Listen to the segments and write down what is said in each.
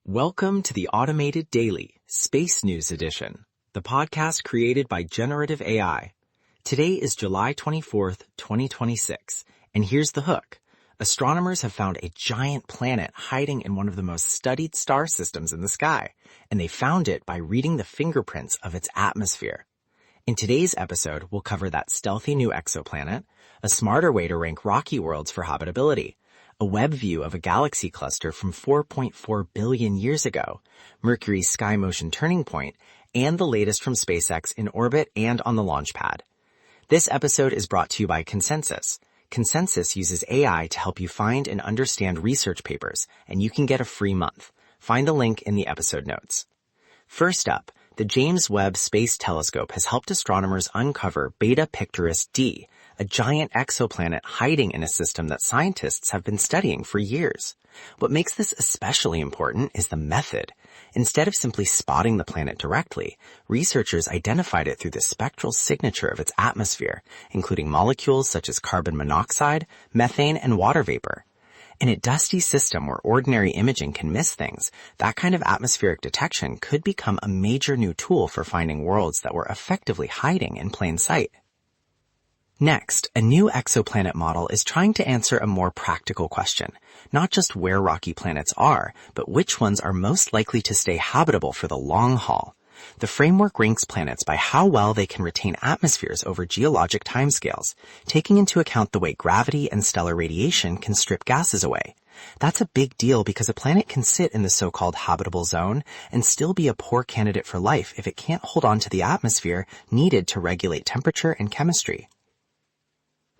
Welcome to the Automated Daily Space News Edition, the podcast created by generative AI. Today is July 24th, 2026, and here's the hook. Astronomers have found a giant planet hiding in one of the most studied star systems in the sky, and they found it by reading the fingerprints of its atmosphere. In today's episode, we'll cover that stealthy new exoplanet, a smarter way to rank rocky worlds for habitability, a web view of a galaxy cluster from 4.4 billion years ago, Mercury's sky motion turning point, and the latest from SpaceX in orbit and on the launch pad. This episode is brought to you by Consensus. Consensus uses AI to help you find and understand research papers, and you can get a free month. Find the link in the episode notes. First up, the James Webb Space Telescope has helped astronomers uncover Beta Pictoris d, a giant exoplanet hiding in a system that scientists have been studying for years. What makes this especially important is the method. Instead of simply spotting the planet directly, researchers identified it through the spectral signature of its atmosphere, including molecules such as carbon monoxide, methane, and water vapor. In a dusty system where ordinary imaging can miss things, that kind of atmospheric detection could become a major new tool for finding worlds that were effectively hiding in plain sight. Next, a new exoplanet model is trying to answer a more practical question, not just where rocky planets are, but which ones are most likely to stay habitable for the long haul. The framework ranks planets by how well they can retain atmospheres over geologic timescales, taking into account the way gravity and stellar radiation can strip gases away. That's a big deal because a planet can sit in the so-called habitable zone and still be a poor candidate for life if it can't hold on to the atmosphere needed to regulate temperature and chemistry.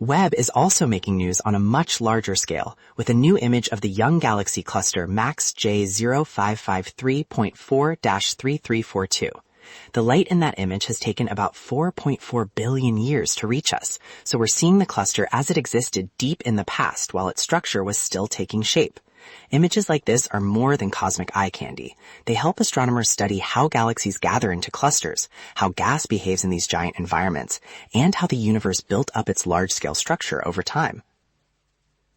Webb is also making news on a much larger scale, with a new image of the young galaxy cluster MAX J0553.4-3342. The light in that image has taken about 4.4 billion years to reach us, so we're seeing the cluster as it existed deep in the past while its structure was still taking shape. Images like this are more than cosmic eye candy. They help astronomers study how galaxies gather into clusters, how gas behaves in these giant environments, and how the universe built up its large-scale structure over time.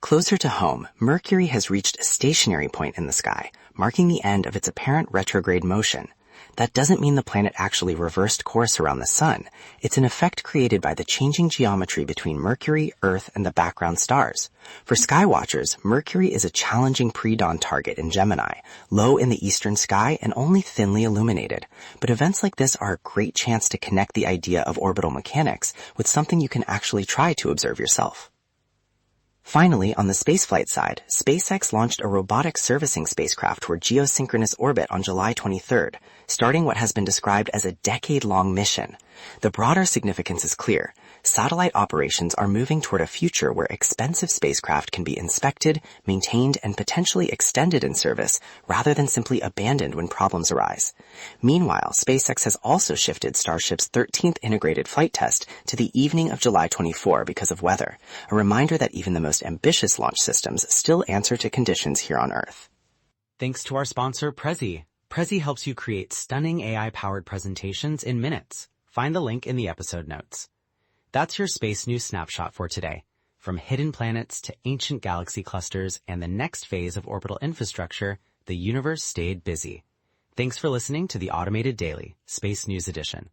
Closer to home, Mercury has reached a stationary point in the sky, marking the end of its apparent retrograde motion. That doesn't mean the planet actually reversed course around the sun. It's an effect created by the changing geometry between Mercury, Earth, and the background stars. For skywatchers, Mercury is a challenging pre-dawn target in Gemini, low in the eastern sky and only thinly illuminated. But events like this are a great chance to connect the idea of orbital mechanics with something you can actually try to observe yourself. Finally, on the spaceflight side, SpaceX launched a robotic servicing spacecraft toward geosynchronous orbit on July 23rd, starting what has been described as a decade-long mission. The broader significance is clear. Satellite operations are moving toward a future where expensive spacecraft can be inspected, maintained, and potentially extended in service, rather than simply abandoned when problems arise. Meanwhile, SpaceX has also shifted Starship's 13th integrated flight test to the evening of July 24 because of weather, a reminder that even the most ambitious launch systems still answer to conditions here on Earth. Thanks to our sponsor, Prezi. Prezi helps you create stunning AI-powered presentations in minutes. Find the link in the episode notes. That's your space news snapshot for today. From hidden planets to ancient galaxy clusters and the next phase of orbital infrastructure, the universe stayed busy. Thanks for listening to the Automated Daily Space News Edition.